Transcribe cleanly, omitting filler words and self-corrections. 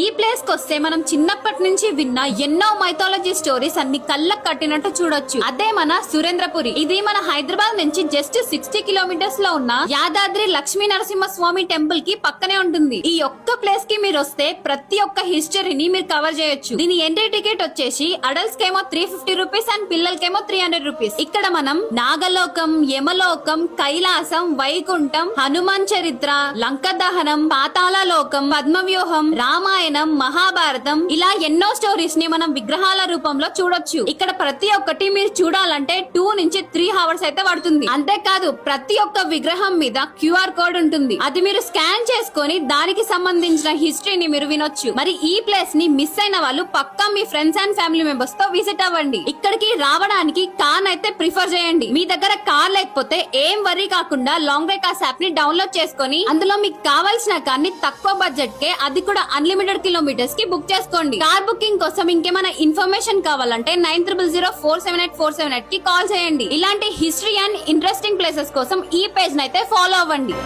ఈ ప్లేస్ కొస్తే మనం చిన్నప్పటి నుంచి విన్న ఎన్నో మైథాలజీ స్టోరీస్ అన్ని కళ్ళకు కట్టినట్టు చూడొచ్చు. అదే మన సురేంద్రపురి. ఇది మన హైదరాబాద్ నుంచి జస్ట్ 60 కిలోమీటర్స్ లో ఉన్న యాదాద్రి లక్ష్మీ నరసింహ స్వామి టెంపుల్ కి పక్కనే ఉంటుంది. ఈ ఒక్క ప్లేస్ కి మీరు వస్తే ప్రతి ఒక్క హిస్టరీని మీరు కవర్ చేయొచ్చు. దీని ఎంట్రీ టికెట్ వచ్చేసి అడల్ట్స్ కేమో 350 రూపీస్ అండ్ పిల్లలకేమో 300 రూపీస్. ఇక్కడ మనం నాగలోకం, యమలోకం, కైలాసం, వైకుంఠం, హనుమాన్ చరిత్ర, లంక దహనం, పాతాళ లోకం, పద్మవ్యూహం, రామాయణం, మహాభారతం ఇలా ఎన్నో స్టోరీస్ ని మనం విగ్రహాల రూపంలో చూడొచ్చు. ఇక్కడ ప్రతి ఒక్కటి మీరు చూడాలంటే 2 నుంచి 3 అవర్స్ అయితే పడుతుంది. అంతేకాదు ప్రతి ఒక్క విగ్రహం మీద క్యూఆర్ కోడ్ ఉంటుంది. అది మీరు స్కాన్ చేసుకొని దానికి సంబంధించిన హిస్టరీని మీరు వినొచ్చు. మరి ఈ ప్లేస్ ని మిస్ అయిన వాళ్ళు పక్కా మీ ఫ్రెండ్స్ అండ్ ఫ్యామిలీ మెంబర్స్ తో విజిట్ అవ్వండి. ఇక్కడికి రావడానికి కార్ అయితే ప్రిఫర్ చేయండి. మీ దగ్గర కార్ లేకపోతే ఏం వరీ కాకుండా లాంగ్ రైకాస్ యాప్ ని డౌన్లోడ్ చేసుకొని అందులో మీకు కావాల్సిన కార్ ని తక్కువ బడ్జెట్ కే, అది కూడా అన్లిమిటెడ్ కిలోమీటర్స్ కి బుక్ చేసుకోండి. కార్ బుకింగ్ కోసం ఇంకేమైనా ఇన్ఫర్మేషన్ కావాలంటే 900478 కి కాల్ చేయండి. ఇలాంటి హిస్టరీ అండ్ ఇంట్రెస్టింగ్ ప్లేసెస్ కోసం ఈ పేజ్ నైతే ఫాలో అవ్వండి.